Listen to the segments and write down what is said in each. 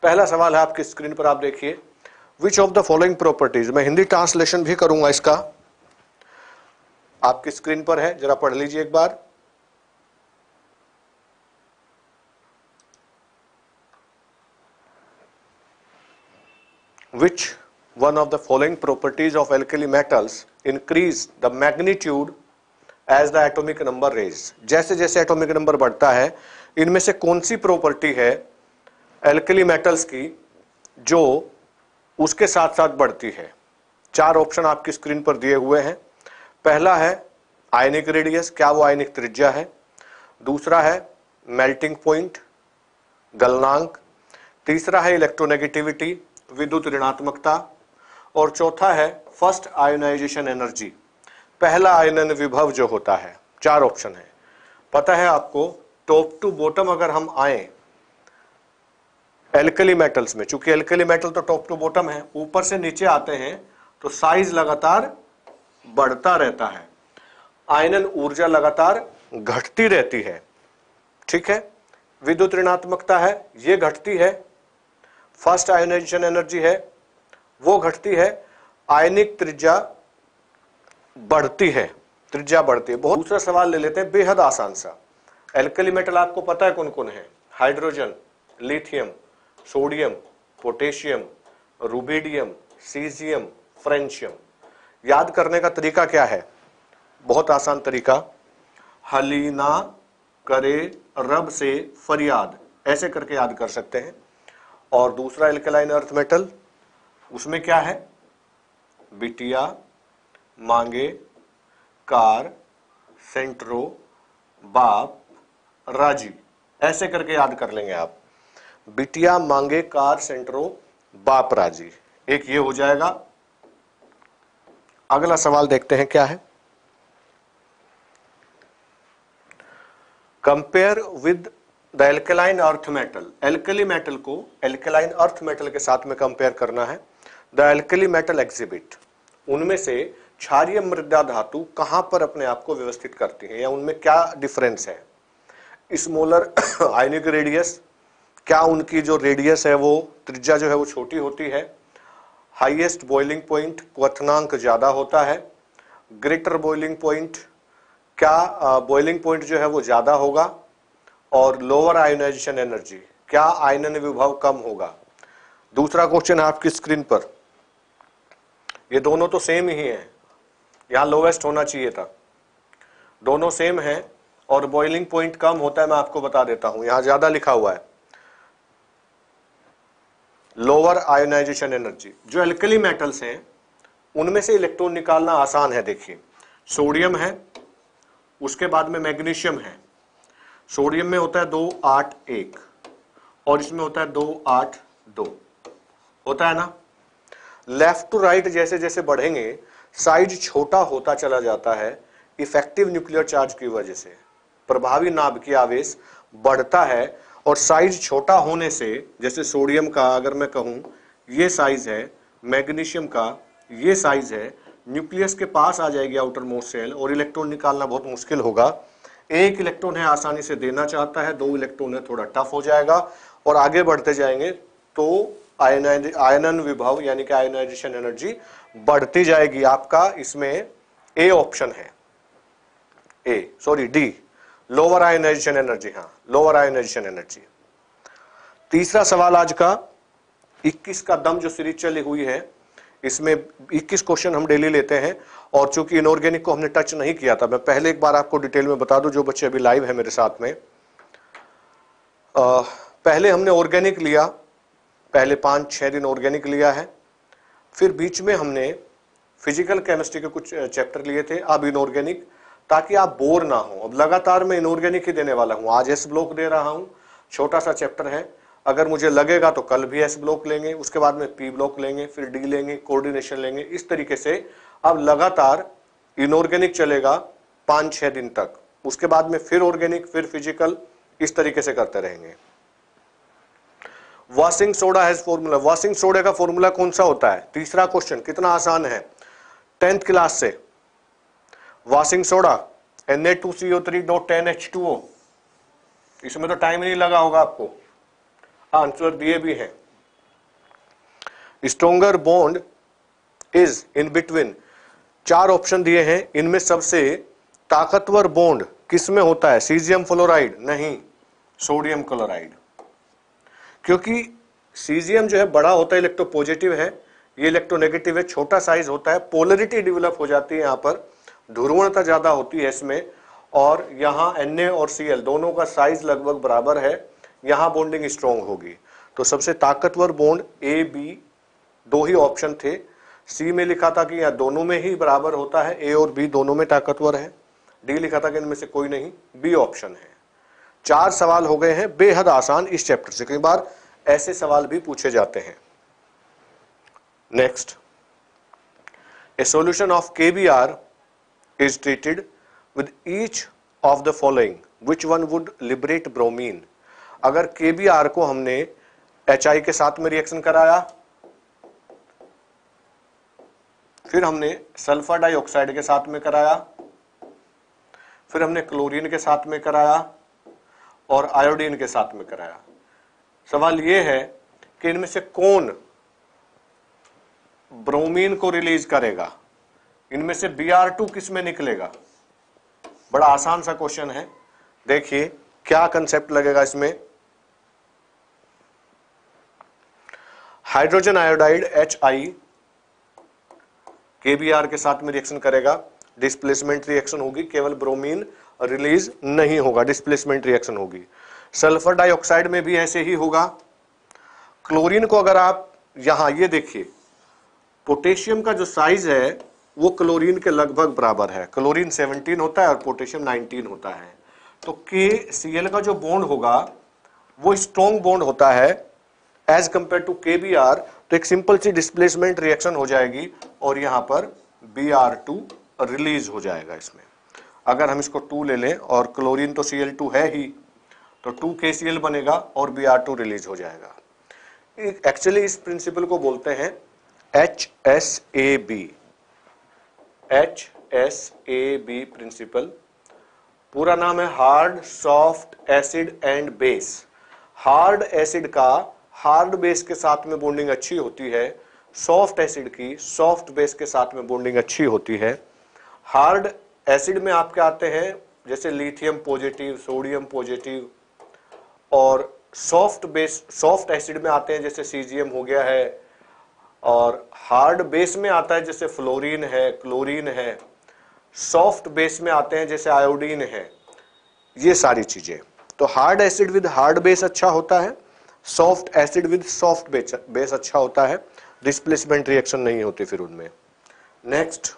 पहला सवाल है आपकी स्क्रीन पर, आप देखिए, विच ऑफ द फॉलोइंग प्रॉपर्टीज, मैं हिंदी ट्रांसलेशन भी करूंगा इसका, आपकी स्क्रीन पर है, जरा पढ़ लीजिए एक बार। Which one of the following properties of alkali metals increase the magnitude as the atomic number raise? जैसे जैसे एटॉमिक नंबर बढ़ता है, इनमें से कौन सी प्रॉपर्टी है एल्कली मेटल्स की जो उसके साथ साथ बढ़ती है? चार ऑप्शन आपकी स्क्रीन पर दिए हुए हैं। पहला है आयनिक रेडियस, क्या वो आयनिक त्रिज्या है। दूसरा है मेल्टिंग पॉइंट, गलनांक। तीसरा है इलेक्ट्रोनेगेटिविटी, विद्युत ऋणात्मकता। और चौथा है फर्स्ट आयोनाइजेशन एनर्जी, पहला आयनन विभव जो होता है। चार ऑप्शन है। पता है आपको, टॉप टू बॉटम अगर हम आए एल्कली मेटल्स में, चूंकि एल्कली मेटल तो टॉप टू बॉटम है, ऊपर से नीचे आते हैं तो साइज लगातार बढ़ता रहता है, आयनन ऊर्जा लगातार घटती रहती है। ठीक है, विद्युत ऋणात्मकता है, ये घटती है। फर्स्ट आयोनाइजेशन एनर्जी है, वो घटती है। आयनिक त्रिज्या बढ़ती है, त्रिज्या बढ़ती है। बहुत दूसरा सवाल ले लेते हैं, बेहद आसान सा। एल्कली मेटल आपको पता है कौन कौन है? Hydrogen, lithium, sodium, potassium, rubidium, caesium, francium. याद करने का तरीका क्या है? बहुत आसान तरीका, हलीना करे रब से फरियाद, ऐसे करके याद कर सकते हैं। और दूसरा एल्कलाइन अर्थ मेटल, उसमें क्या है? बिटिया, मांगे, कार, सेंट्रो, बाप, राजी, ऐसे करके याद कर लेंगे आप। बिटिया, मांगे, कार, सेंट्रो, बाप, राजी, एक ये हो जाएगा। अगला सवाल देखते हैं क्या है। Compare with the alkaline earth metal, alkali metal को एल्कलाइन अर्थ मेटल के साथ में कंपेयर करना है। द एल्कली मेटल एग्जिबिट, उनमें से क्षारीय मृदा धातु कहां पर अपने आप को व्यवस्थित करती है, या उनमें क्या डिफरेंस है? स्मॉलर आयनिक रेडियस, क्या उनकी जो रेडियस है वो त्रिज्या जो है वो छोटी होती है? हाईएस्ट बॉइलिंग पॉइंट, क्वथनांक ज्यादा होता है। ग्रेटर बॉइलिंग पॉइंट, क्या बॉइलिंग पॉइंट जो है वो ज्यादा होगा? और लोअर आयोनाइजेशन एनर्जी, क्या आयनन विभव कम होगा? दूसरा क्वेश्चन है आपकी स्क्रीन पर, ये दोनों तो सेम ही है, यहां लोवेस्ट होना चाहिए था, दोनों सेम है और बॉइलिंग पॉइंट कम होता है। मैं आपको बता देता हूं, यहां ज्यादा लिखा हुआ है लोअर आयोनाइजेशन एनर्जी। जो एल्कली मेटल्स हैं उनमें से इलेक्ट्रॉन निकालना आसान है। देखिए, सोडियम है, उसके बाद में मैग्नीशियम है। सोडियम में होता है 281 और इसमें होता है 282, होता है ना। लेफ्ट टू राइट जैसे जैसे बढ़ेंगे साइज छोटा होता चला जाता है, इफेक्टिव न्यूक्लियर चार्ज की वजह से प्रभावी नाभिकीय आवेश बढ़ता है। और साइज छोटा होने से, जैसे सोडियम का अगर मैं कहूं ये साइज है, मैग्नीशियम का ये साइज है, न्यूक्लियस के पास आ जाएगी आउटर मोस्ट शेल और इलेक्ट्रॉन निकालना बहुत मुश्किल होगा। एक इलेक्ट्रॉन है आसानी से देना चाहता है, दो इलेक्ट्रॉन है थोड़ा टफ हो जाएगा। और आगे बढ़ते जाएंगे तो आयनन विभव यानी कि आयोनाइजेशन एनर्जी बढ़ती जाएगी। आपका इसमें ए ऑप्शन है, डी, लोअर आयोनाइजेशन एनर्जी। हाँ, लोअर आयोनाइजेशन एनर्जी। तीसरा सवाल आज का 21 का दम जो सीरीज चली हुई है, इसमें 21 क्वेश्चन हम डेली लेते हैं। और चूंकि इनऑर्गेनिक को हमने टच नहीं किया था, मैं पहले एक बार आपको डिटेल में बता दूं, जो बच्चे अभी लाइव है मेरे साथ में, पहले हमने ऑर्गेनिक लिया, पहले 5-6 दिन ऑर्गेनिक लिया है, फिर बीच में हमने फिजिकल केमिस्ट्री के कुछ चैप्टर लिए थे, अब इनऑर्गेनिक, ताकि आप बोर ना हो। अब लगातार मैं इनऑर्गेनिक ही देने वाला हूं। आज एस ब्लॉक दे रहा हूं, छोटा सा चैप्टर है, अगर मुझे लगेगा तो कल भी एस ब्लॉक लेंगे, उसके बाद में पी ब्लॉक लेंगे, फिर डी लेंगे, कोऑर्डिनेशन लेंगे। इस तरीके से अब लगातार इनऑर्गेनिक चलेगा 5-6 दिन तक, उसके बाद में फिर ऑर्गेनिक, फिर फिजिकल, इस तरीके से करते रहेंगे। Washing soda has formula, washing soda का फॉर्मूला कौन सा होता है? तीसरा क्वेश्चन कितना आसान है, 10th क्लास से। वॉशिंग सोडा Na2CO3.10H2O, इसमें तो टाइम नहीं लगा होगा आपको, आंसर दिए भी हैं। Stronger bond is in between, 4 option दिए हैं, इनमें सबसे ताकतवर बॉन्ड किस में होता है? Caesium fluoride? नहीं, सोडियम क्लोराइड। क्योंकि सीजियम जो है बड़ा होता है, इलेक्ट्रोपॉजिटिव है, ये इलेक्ट्रोनेगेटिव है, छोटा साइज होता है, पोलरिटी डेवलप हो जाती है, यहां पर ध्रुवणता ज्यादा होती है इसमें, और यहां Na और Cl दोनों का साइज लगभग बराबर है, यहां बॉन्डिंग स्ट्रॉन्ग होगी। तो सबसे ताकतवर bond A, B 2 he option थे। C में लिखा था कि यह दोनों में ही बराबर होता है, A और B दोनों में ताकतवर है। D लिखा था कि इनमें से कोई नहीं, B ऑप्शन है। 4 सवाल हो गए हैं, बेहद आसान इस चैप्टर से। कई बार ऐसे सवाल भी पूछे जाते हैं। Next, A solution of KBr is treated with each of the following, which one would liberate bromine? अगर KBr को हमने HI के साथ में रिएक्शन कराया, फिर हमने सल्फर डाइऑक्साइड के साथ में कराया, फिर हमने क्लोरीन के साथ में कराया और आयोडीन के साथ में कराया, सवाल यह है कि इनमें से कौन ब्रोमीन को रिलीज करेगा? इनमें से Br2 किस में निकलेगा? बड़ा आसान सा क्वेश्चन है, देखिए क्या कंसेप्ट लगेगा इसमें। हाइड्रोजन आयोडाइड HI KBr के साथ में रिएक्शन करेगा, डिस्प्लेसमेंट रिएक्शन होगी, केवल ब्रोमीन रिलीज नहीं होगा, डिस्प्लेसमेंट रिएक्शन होगी। सल्फर डाइऑक्साइड में भी ऐसे ही होगा। क्लोरीन को अगर आप यहां ये देखिए, पोटेशियम का जो साइज है वो क्लोरीन के लगभग बराबर है, क्लोरीन 17 होता है और पोटेशियम 19 होता है। तो KCl का जो बॉन्ड होगा वो स्ट्रॉन्ग बॉन्ड होता है एज कंपेयर टू KBr, तो एक सिंपल सी डिस्प्लेसमेंट रिएक्शन हो जाएगी और यहां पर Br2 रिलीज हो जाएगा इसमें। अगर हम इसको 2 ले लें और क्लोरीन तो Cl2 है ही, तो 2 KCl बनेगा और Br2 रिलीज हो जाएगा। एक्चुअली इस प्रिंसिपल को बोलते हैं HSAB, HSAB प्रिंसिपल। पूरा नाम है hard soft acid and base. Hard acid का हार्ड बेस के साथ में बॉन्डिंग अच्छी होती है, सॉफ्ट एसिड की सॉफ्ट बेस के साथ में बॉन्डिंग अच्छी होती है। हार्ड एसिड में आपके आते हैं जैसे लिथियम पॉजिटिव, सोडियम पॉजिटिव, और सॉफ्ट बेस सॉफ्ट एसिड में आते हैं जैसे सीजियम हो गया है, और हार्ड बेस में आता है जैसे फ्लोरीन है, क्लोरीन है। सॉफ्ट बेस में आते हैं जैसे आयोडीन है, ये सारी चीजें। तो hard acid with hard base अच्छा होता है, soft acid with soft base अच्छा होता है, डिस्प्लेसमेंट रिएक्शन नहीं होती फिर उनमें। नेक्स्ट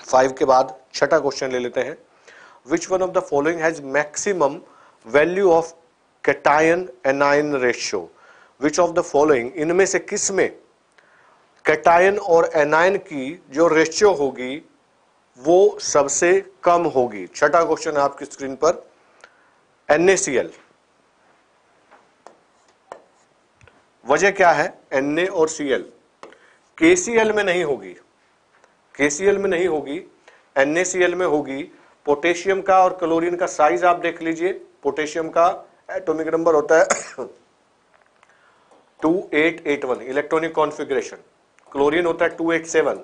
5 के बाद छठा क्वेश्चन ले लेते हैं। विच one of the following has maximum value of cation anion ratio? Which of the following, इनमें से किस में कैटायन और एनायन की जो रेशियो होगी वो सबसे कम होगी? छठा क्वेश्चन है आपकी स्क्रीन पर। NaCl, वजह क्या है? Na और Cl KCl में नहीं होगी, KCl में नहीं होगी, NaCl में होगी। पोटेशियम का और क्लोरीन का साइज आप देख लीजिए। पोटेशियम का एटॉमिक नंबर होता है 2881 इलेक्ट्रॉनिक कॉन्फ़िगरेशन, क्लोरीन होता है 287,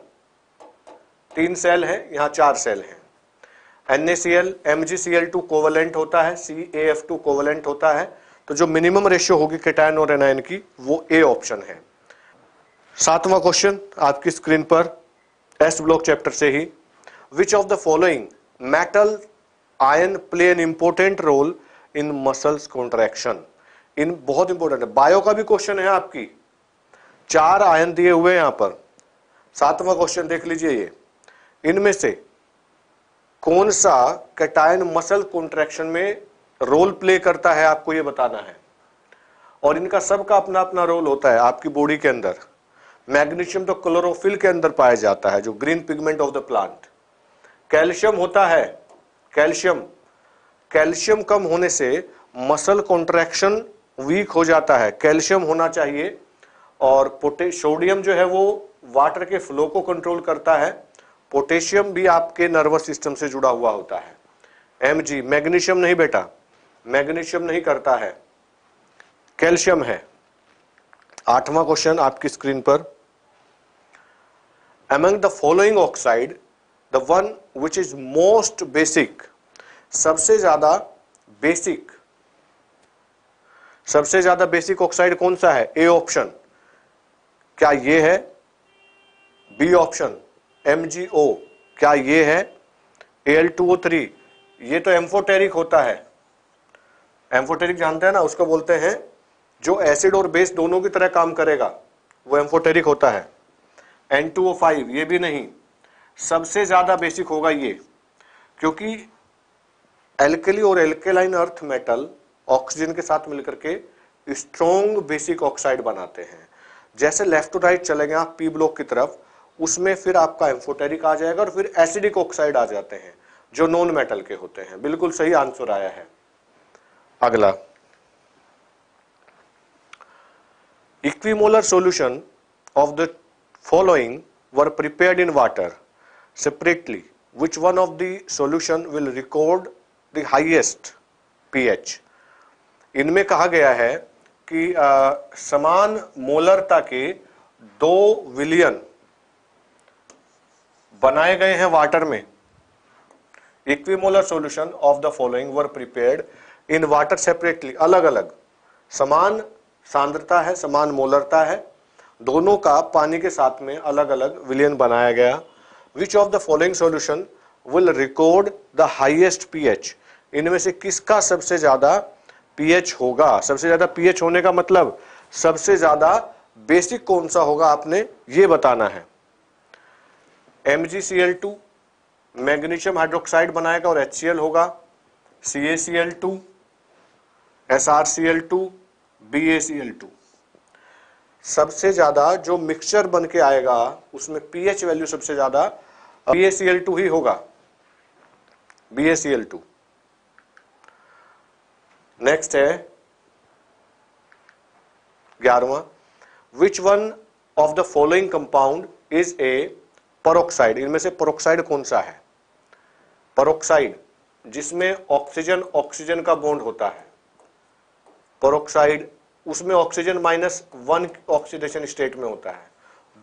3 सेल है, यहां 4 सेल हैं। NaCl MgCl2 कोवलेंट होता है, CaF2 कोवलेंट होता है। तो जो मिनिमम रेशियो होगी कैटायन और एनायन की वो A ऑप्शन है। 7वां क्वेश्चन आपकी स्क्रीन पर, एस ब्लॉक चैप्टर से ही। Which of the following metal ion play an important role in muscles contraction? इन बहुत इंपॉर्टेंट है, बायो का भी क्वेश्चन है आपकी। 4 आयन दिए हुए हैं यहां पर। 7वां क्वेश्चन देख लीजिए, ये इनमें से कौन सा कैटायन मसल कॉन्ट्रैक्शन में रोल प्ले करता है, आपको ये बताना है। और इनका सबका अपना अपना रोल होता है आपकी बॉडी के अंदर। मैग्नीशियम तो क्लोरोफिल के अंदर पाया जाता है, जो green pigment of the plant. Calcium होता है, कैल्शियम कम होने से मसल कॉन्ट्रैक्शन वीक हो जाता है, कैल्शियम होना चाहिए। और सोडियम जो है वो वाटर के फ्लो को कंट्रोल करता है। पोटेशियम भी आपके नर्वस सिस्टम से जुड़ा हुआ होता है। Mg, मैग्नीशियम नहीं बेटा, मैग्नीशियम नहीं करता है, कैल्शियम है। 8वां क्वेश्चन आपकी स्क्रीन पर, among the following oxide the one which is most basic, सबसे ज्यादा बेसिक ऑक्साइड कौन सा है? ए ऑप्शन, क्या ये है? बी ऑप्शन MgO, क्या ये है? Al2O3, ये तो एम्फोटेरिक होता है। एम्फोटेरिक जानते हैं ना, उसको बोलते हैं जो एसिड और बेस दोनों की तरह काम करेगा, वो एम्फोटेरिक होता है। N2O5, ये भी नहीं, सबसे ज्यादा बेसिक होगा ये, क्योंकि एल्कली और एल्केलाइन अर्थ मेटल ऑक्सीजन के साथ मिलकर के स्ट्रॉन्ग बेसिक ऑक्साइड बनाते हैं। जैसे लेफ्ट टू राइट चलेंगे आप पी ब्लॉक की तरफ, उसमें फिर आपका एम्फोटेरिक आ जाएगा और फिर एसिडिक ऑक्साइड आ जाते हैं जो नॉन मेटल के होते हैं। बिल्कुल सही आंसर आया है। अगला, equimolar solution of the following were prepared in water separately, which one of the solution will record the highest pH? इनमें कहा गया है कि समान मोलरता के 2 विलियन बनाए गए हैं वाटर में। Equimolar solution of the following were prepared in water separately, अलग अलग, समान सांद्रता है, समान मोलरता है, दोनों का पानी के साथ में अलग अलग विलियन बनाया गया। विच of the following solution will record the highest pH? इनमें से किसका सबसे ज्यादा पीएच होगा? सबसे ज्यादा पीएच होने का मतलब सबसे ज्यादा बेसिक कौन सा होगा, आपने ये बताना है। MgCl2 मैग्नीशियम हाइड्रोक्साइड बनाएगा और HCl होगा, CaCl2, SrCl2, BaCl2। सबसे ज्यादा जो मिक्सचर बन के आएगा उसमें पीएच वैल्यू सबसे ज्यादा BaCl2 ही होगा, BaCl2। नेक्स्ट है 11वां, which one of the following compound is a peroxide? इनमें से परोक्साइड कौन सा है? परोक्साइड जिसमें ऑक्सीजन ऑक्सीजन का बॉन्ड होता है, परोक्साइड उसमें ऑक्सीजन -1 ऑक्सीडेशन स्टेट में होता है।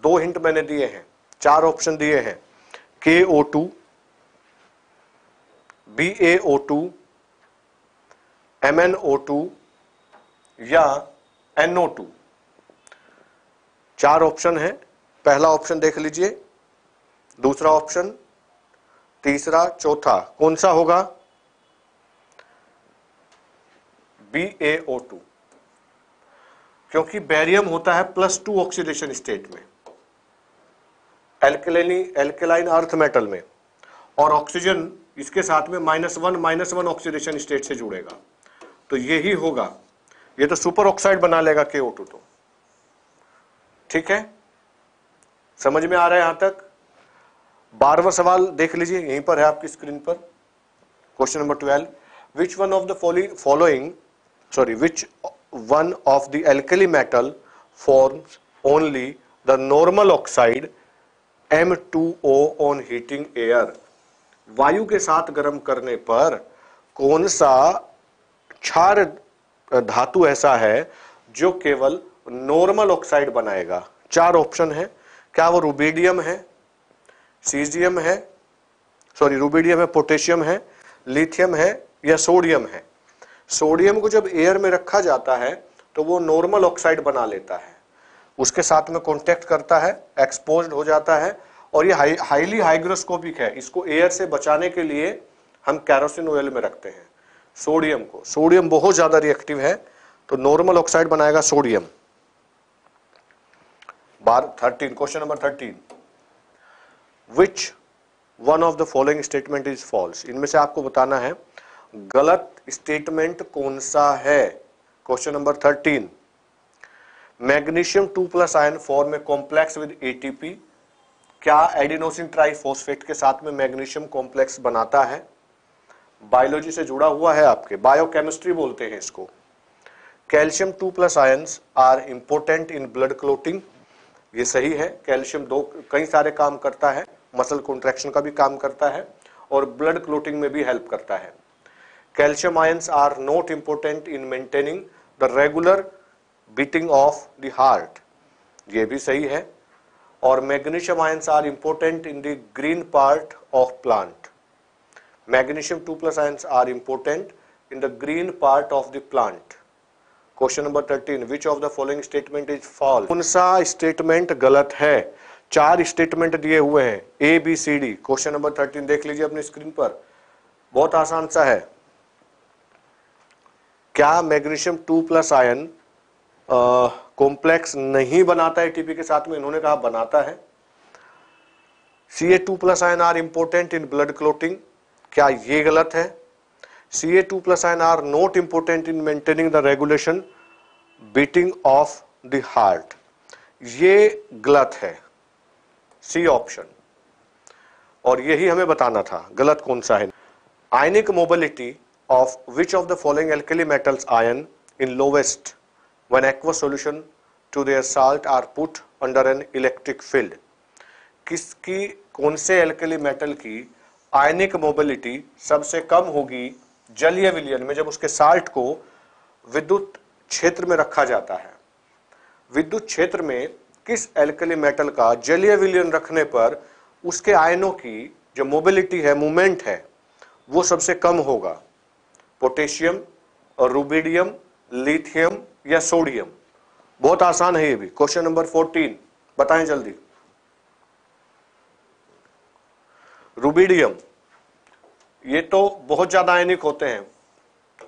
2 हिंट मैंने दिए हैं, 4 ऑप्शन दिए हैं, KO2, BaO2, MnO2 या NO2। 4 ऑप्शन है, पहला ऑप्शन देख लीजिए, दूसरा ऑप्शन, तीसरा, चौथा, कौन सा होगा? BaO2, क्योंकि बेरियम होता है +2 ऑक्सीडेशन स्टेट में एल्केलाइन अर्थ मेटल में, और ऑक्सीजन इसके साथ में -1 ऑक्सीडेशन स्टेट से जुड़ेगा, तो यही होगा। ये तो सुपर ऑक्साइड बना लेगा KO2 तो। ठीक है, समझ में आ रहा है यहां तक? 12वां सवाल देख लीजिए, यहीं पर है आपकी स्क्रीन पर, question number 12, which one of the following which one of the alkali metal forms only the normal oxide M2O on heating air? वायु के साथ गर्म करने पर कौन सा क्षार धातु ऐसा है जो केवल नॉर्मल ऑक्साइड बनाएगा? 4 ऑप्शन है, क्या वो रुबिडियम है, सीजियम है, रुबिडियम है, पोटेशियम है, लिथियम है या सोडियम है? सोडियम को जब एयर में रखा जाता है तो वो नॉर्मल ऑक्साइड बना लेता है, उसके साथ में कांटेक्ट करता है, एक्सपोज्ड हो जाता है, और ये हाईली हाइग्रोस्कोपिक है। इसको एयर से बचाने के लिए हम कैरोसिन ऑयल में रखते हैं सोडियम को। सोडियम बहुत ज्यादा रिएक्टिव है, तो नॉर्मल ऑक्साइड बनाएगा sodium. 13, question number 13, which one of the following statement is false? इनमें से आपको बताना है गलत स्टेटमेंट कौन सा है। Question number 13, magnesium 2+ ion form में कॉम्प्लेक्स विद ATP, क्या एडिनोसिन ट्राइफॉस्फेट के साथ में मैग्नीशियम कॉम्प्लेक्स बनाता है? बायोलॉजी से जुड़ा हुआ है, आपके बायोकेमिस्ट्री बोलते हैं इसको। Calcium 2+ ions are important in blood clotting, ये सही है। कैल्शियम कई सारे काम करता है, मसल कॉन्ट्रैक्शन का भी काम करता है और ब्लड क्लोटिंग में भी हेल्प करता है। Calcium ions are not important in maintaining the regular beating of the heart, ये भी सही है। और magnesium ions are important in the green part of plant, magnesium 2+ ions are important in the green part of the plant. Question number 13, which of the following statement is false, कौन सा statement गलत है? 4 statement दिए हुए हैं A B C D. Question number 13 देख लीजिए अपनी स्क्रीन पर, बहुत आसान सा है। क्या मैग्नीशियम 2+ आयन कॉम्प्लेक्स नहीं बनाता है एटीपी के साथ में? इन्होंने कहा बनाता है। Ca2+ ion are important in blood clotting, क्या ये गलत है? Ca2+ ion are not important in maintaining the regulation beating of the heart, ये गलत है, सी ऑप्शन। और यही हमें बताना था गलत कौन सा है। आयनिक mobility of which of the following alkali metals ion in lowest when aqueous solution to their salt are put under an electric field, किसकी कौन से एल्कली मेटल की आयनिक मोबिलिटी सबसे कम होगी जलीय विलयन में, जब उसके साल्ट को विद्युत क्षेत्र में रखा जाता है? विद्युत क्षेत्र में किस एल्कली मेटल का जलीय विलयन रखने पर उसके आयनों की जो मोबिलिटी है, मूवमेंट है, वो सबसे कम होगा? पोटेशियम, रुबिडियम, लिथियम या सोडियम? बहुत आसान है ये भी। क्वेश्चन नंबर 14 बताएं जल्दी। रुबिडियम, ये तो बहुत ज्यादा आयनिक होते हैं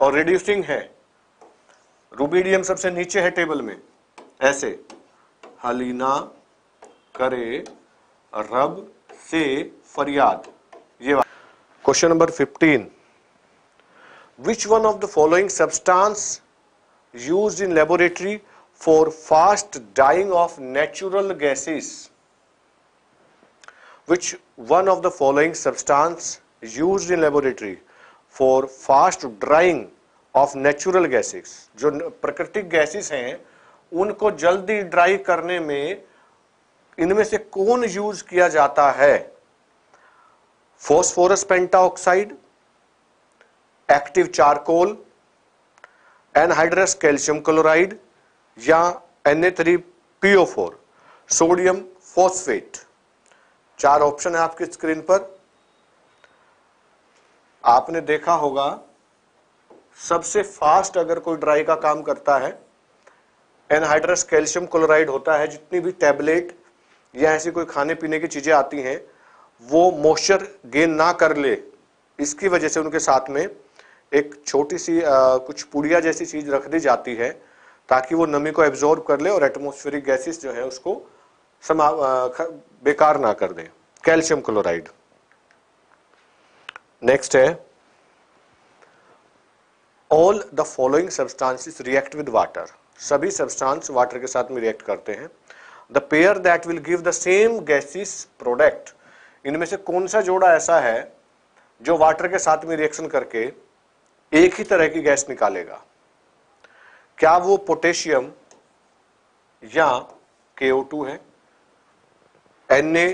और रिड्यूसिंग है। रुबिडियम सबसे नीचे है टेबल में, ऐसे हलीना करे रब से फरियाद, ये। Question number 15, which one of the following substance used in laboratory for fast drying of natural gases, which one of the following substance used in laboratory for fast drying of natural gases, जो प्राकृतिक gases हैं उनको जल्दी dry करने में इनमें से कौन यूज किया जाता है? Phosphorus pentoxide, active charcoal, anhydrous calcium chloride या Na3PO4, सोडियम फॉस्फेट। 4 ऑप्शन है आपकी स्क्रीन पर। आपने देखा होगा सबसे फास्ट अगर कोई ड्राई का काम करता है एनहाइड्रस कैल्शियम क्लोराइड होता है। जितनी भी टैबलेट या ऐसी कोई खाने पीने की चीजें आती हैं वो मॉइस्चर गेन ना कर ले, इसकी वजह से उनके साथ में एक छोटी सी कुछ पुड़िया जैसी चीज रख दी जाती है ताकि वो नमी को एब्जॉर्ब कर ले और एटमॉस्फेरिक गैसेस जो है उसको बेकार ना कर दे। Calcium chloride. नेक्स्ट है, all the following substances react with water, सभी सब्सटेंस वाटर के साथ में रिएक्ट करते हैं। The pair that will give the same gases product, इनमें से कौन सा जोड़ा ऐसा है जो वाटर के साथ में रिएक्शन करके एक ही तरह की गैस निकालेगा? क्या वो पोटेशियम या KO2 है, Na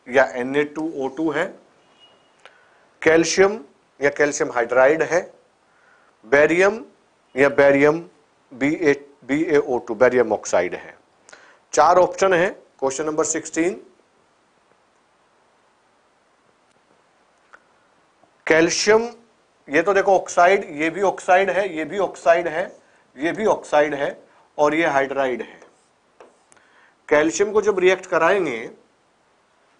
या Na2O2 है, कैल्शियम या कैल्शियम हाइड्राइड है, बेरियम या बेरियम BaO2 बेरियम ऑक्साइड है? 4 ऑप्शन है। क्वेश्चन नंबर 16, कैल्शियम, ये तो देखो ऑक्साइड, ये भी ऑक्साइड है, ये भी ऑक्साइड है, ये भी ऑक्साइड है और ये हाइड्राइड है। कैल्शियम को जब रिएक्ट कराएंगे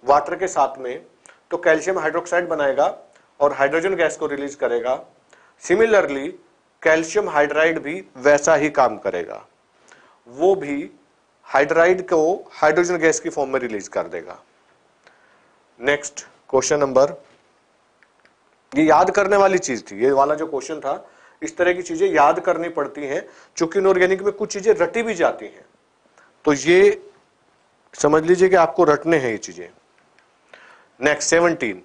वाटर के साथ में तो कैल्शियम हाइड्रोक्साइड बनाएगा और हाइड्रोजन गैस को रिलीज करेगा। सिमिलरली कैल्शियम हाइड्राइड भी वैसा ही काम करेगा, वो भी हाइड्राइड को हाइड्रोजन गैस की फॉर्म में रिलीज कर देगा। नेक्स्ट क्वेश्चन नंबर, ये याद करने वाली चीज थी, ये वाला जो क्वेश्चन था, इस तरह की चीजें याद करनी पड़ती हैं क्योंकि इनऑर्गेनिक में कुछ चीजें रटी भी जाती हैं, तो ये समझ लीजिए कि आपको रटने हैं ये चीजें। Next 17,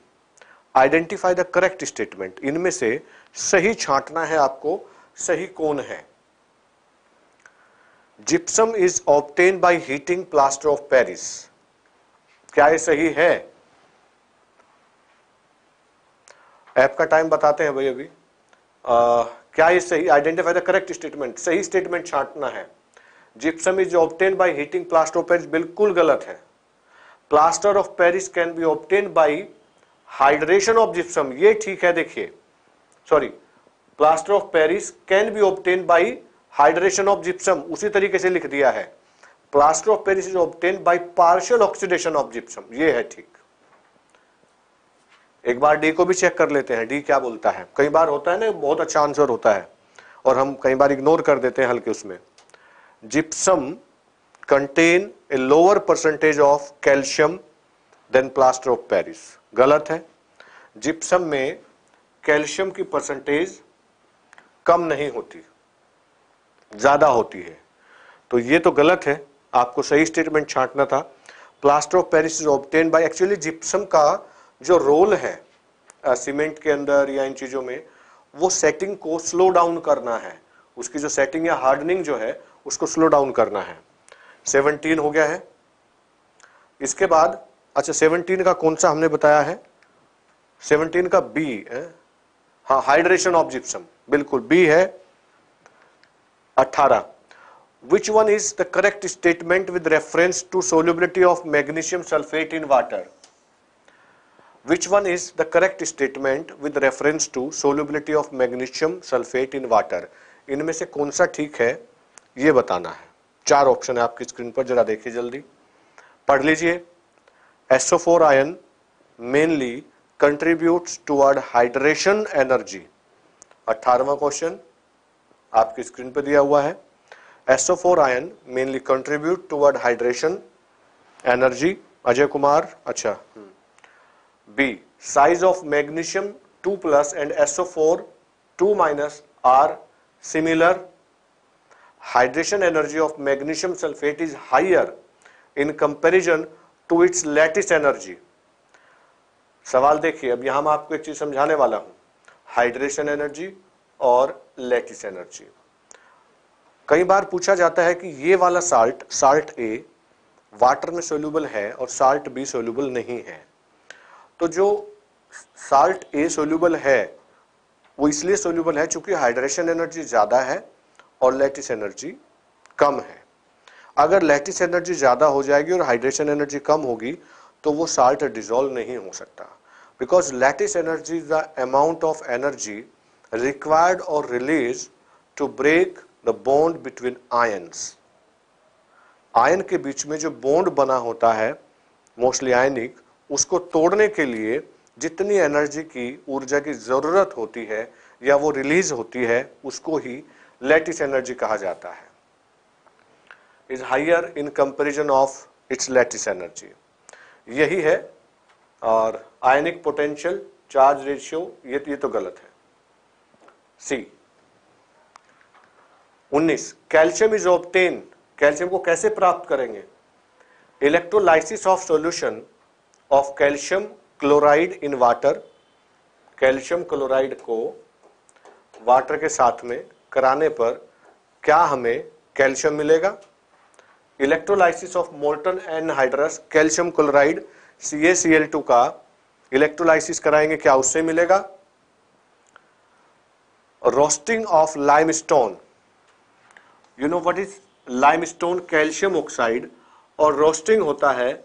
identify the correct statement, इनमें से सही छांटना है आपको, सही कौन है? Gypsum is obtain by heating plaster of Paris, क्या ये सही है? ऐप का टाइम बताते हैं भाई अभी। क्या ये सही? आइडेंटिफाई द करेक्ट स्टेटमेंट, सही स्टेटमेंट छांटना है। Gypsum is obtain by heating plaster of Paris, बिल्कुल गलत है। Plaster of Paris can be obtain bye hydration of gypsum, ये ठीक है। देखिए sorry, plaster of Paris can be obtain bye hydration of gypsum, उसी तरीके से लिख दिया है। Plaster of Paris is obtain by partial oxidation of gypsum, ये है ठीक। एक बार डी को भी चेक कर लेते हैं, डी क्या बोलता है। कई बार होता है ना बहुत अच्छा आंसर होता है और हम कई बार इग्नोर कर देते हैं हल्के उसमें। Gypsum contain a lower percentage of calcium than plaster of Paris, गलत है। जिप्सम में कैल्शियम की परसेंटेज कम नहीं होती, ज्यादा होती है, तो ये तो गलत है, आपको सही स्टेटमेंट छांटना था। Plaster of Paris is obtain bye, actually gypsum का जो रोल है सीमेंट के अंदर या इन चीजों में, वो सेटिंग को स्लो डाउन करना है, उसकी जो सेटिंग या हार्डनिंग जो है उसको स्लो डाउन करना है। 17 हो गया है। इसके बाद अच्छा 17 का कौन सा हमने बताया है, 17 का बी है, हाँ हाइड्रेशन ऑफ जिप्सम, बिल्कुल बी है। 18 which one is the correct statement with reference to solubility of magnesium sulfate in water? Which one is the correct statement with reference to solubility of magnesium sulfate in water? इनमें से कौन सा ठीक है ये बताना है। 4 ऑप्शन है आपकी स्क्रीन पर, जरा देखिए जल्दी पढ़ लीजिए। SO4 ion mainly contributes toward hydration energy, 18वां क्वेश्चन आपकी स्क्रीन पर दिया हुआ है। SO4 ion mainly contribute toward hydration energy, Ajay Kumar, अच्छा। B, size of magnesium 2+ and SO4 2- are similar. Hydration energy of magnesium sulfate is higher in comparison to its lattice energy. सवाल देखिए, अब यहां मैं आपको एक चीज समझाने वाला हूं, हाइड्रेशन एनर्जी और लैटिस एनर्जी। कई बार पूछा जाता है कि ये वाला साल्ट ए वाटर में सोल्यूबल है और साल्ट बी सोल्यूबल नहीं है। तो जो साल्ट ए सोल्यूबल है वो इसलिए सोल्यूबल है क्योंकि हाइड्रेशन एनर्जी ज्यादा है और लैटिस एनर्जी कम है। अगर लैटिस एनर्जी ज्यादा हो जाएगी और हाइड्रेशन एनर्जी कम होगी तो वो साल्ट डिसॉल्व नहीं हो सकता, because lattice energy is the amount of energy required और release to break the bond between ions. Ion के बीच में जो बॉन्ड बना होता है मोस्टली आयनिक, उसको तोड़ने के लिए जितनी एनर्जी की ऊर्जा की जरूरत होती है या वो रिलीज होती है उसको ही लैटिस एनर्जी कहा जाता है। Is higher in comparison of its lattice energy, यही है। और आयनिक पोटेंशियल चार्ज रेशियो ये तो गलत है। सी 19, कैल्शियम इज ऑब्टेन, कैल्शियम को कैसे प्राप्त करेंगे? Electrolysis of solution of calcium chloride in water, calcium chloride को वाटर के साथ में कराने पर क्या हमें कैल्शियम मिलेगा? Electrolysis of molten anhydrous calcium chloride CaCl2 का इलेक्ट्रोलाइसिस कराएंगे, क्या उससे मिलेगा? Roasting of limestone, you know what is limestone? Calcium oxide, और रोस्टिंग होता है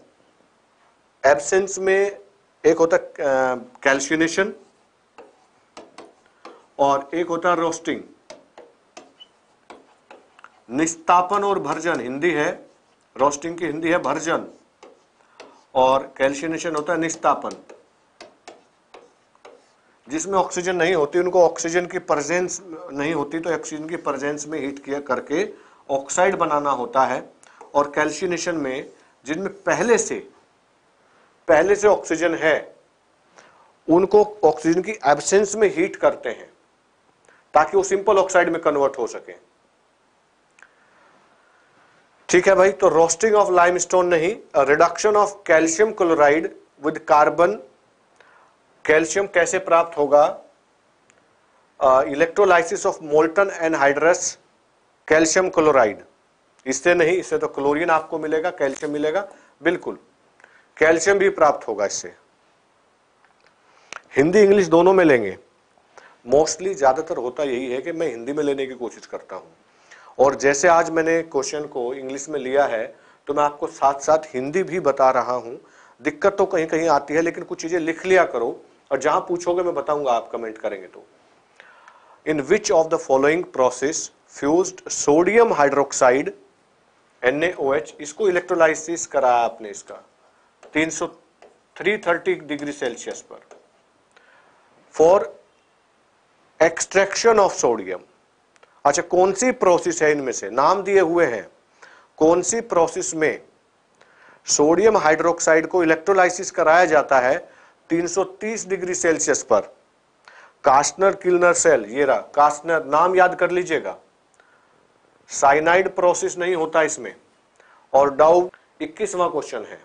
एब्सेंस में, एक होता है कैल्सिनेशन और एक होता है रोस्टिंग। निस्तापन और भर्जन हिंदी है, रोस्टिंग की हिंदी है भर्जन, और कैल्सिनेशन होता है निस्तापन। जिसमें ऑक्सीजन नहीं होती उनको ऑक्सीजन की प्रेजेंस नहीं होती तो ऑक्सीजन की प्रेजेंस में हीट किया करके ऑक्साइड बनाना होता है। और कैल्सिनेशन में जिनमें पहले से ऑक्सीजन है उनको ऑक्सीजन की एब्सेंस में हीट करते हैं ताकि वो सिंपल ऑक्साइड में कन्वर्ट हो सके। ठीक है भाई, तो रोस्टिंग ऑफ लाइमस्टोन नहीं, reduction of calcium chloride with carbon. Calcium कैसे प्राप्त होगा? Electrolysis of molten anhydrous calcium chloride, इससे नहीं, इससे तो क्लोरीन आपको मिलेगा, कैल्शियम मिलेगा, बिल्कुल कैल्शियम भी प्राप्त होगा इससे। हिंदी इंग्लिश दोनों में लेंगे, मोस्टली ज्यादातर होता यही है कि मैं हिंदी में लेने की कोशिश करता हूं और जैसे आज मैंने क्वेश्चन को इंग्लिश में लिया है तो मैं आपको साथ साथ हिंदी भी बता रहा हूं। दिक्कत तो कहीं कहीं आती है, लेकिन कुछ चीजें लिख लिया करो और जहां पूछोगे मैं बताऊंगा, आप कमेंट करेंगे तो। In which of the following process fused sodium hydroxide NaOH, इसको इलेक्ट्रोलाइसिस कराया आपने इसका 330 डिग्री सेल्सियस पर फॉर एक्सट्रैक्शन ऑफ सोडियम। अच्छा, कौन सी प्रोसेस है इनमें से, नाम दिए हुए हैं, कौन सी प्रोसेस में सोडियम हाइड्रोक्साइड को इलेक्ट्रोलाइसिस कराया जाता है 330 डिग्री सेल्सियस पर। कास्टनर किल्नर सेल, ये रहा कास्टनर, नाम याद कर लीजिएगा। साइनाइड प्रोसेस नहीं होता इसमें। और डाउ 21वां क्वेश्चन है,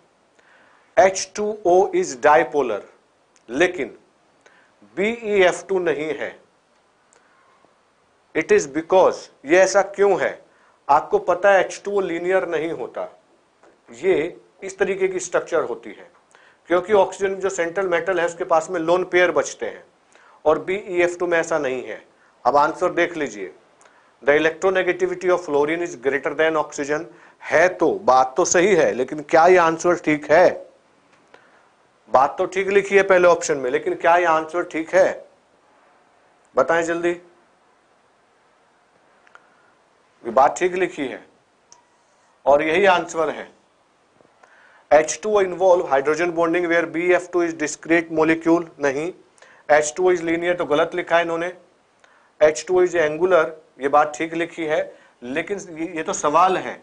H2O इज डाइपोलर लेकिन BeF2 नहीं है। इट इज बिकॉज, ये ऐसा क्यों है? आपको पता है H2O लीनियर नहीं होता, ये इस तरीके की स्ट्रक्चर होती है क्योंकि ऑक्सीजन जो सेंट्रल मेटल है उसके पास में लोन पेयर बचते हैं और BeF2 में ऐसा नहीं है। अब आंसर देख लीजिए, the electronegativity of fluorine is greater than oxygen. है तो बात तो सही है, लेकिन क्या ये आंसर ठीक है? बात तो ठीक लिखी है पहले ऑप्शन में, लेकिन क्या ये आंसर ठीक है? बताएं जल्दी। ये बात ठीक लिखी है और यही आंसर है। H2O involve hydrogen bonding where BeF2 is discrete molecule, नहीं। H2O इज लीनियर तो गलत लिखा है इन्होंने। H2O इज एंगुलर, ये बात ठीक लिखी है, लेकिन ये तो सवाल है,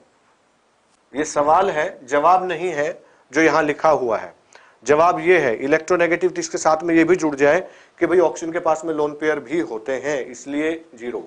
ये सवाल है, जवाब नहीं है जो यहां लिखा हुआ है। जवाब ये है इलेक्ट्रोनेगेटिविटी, इसके साथ में ये भी जुड़ जाए कि भाई ऑक्सीजन के पास में लोन पेयर भी होते हैं, इसलिए 0।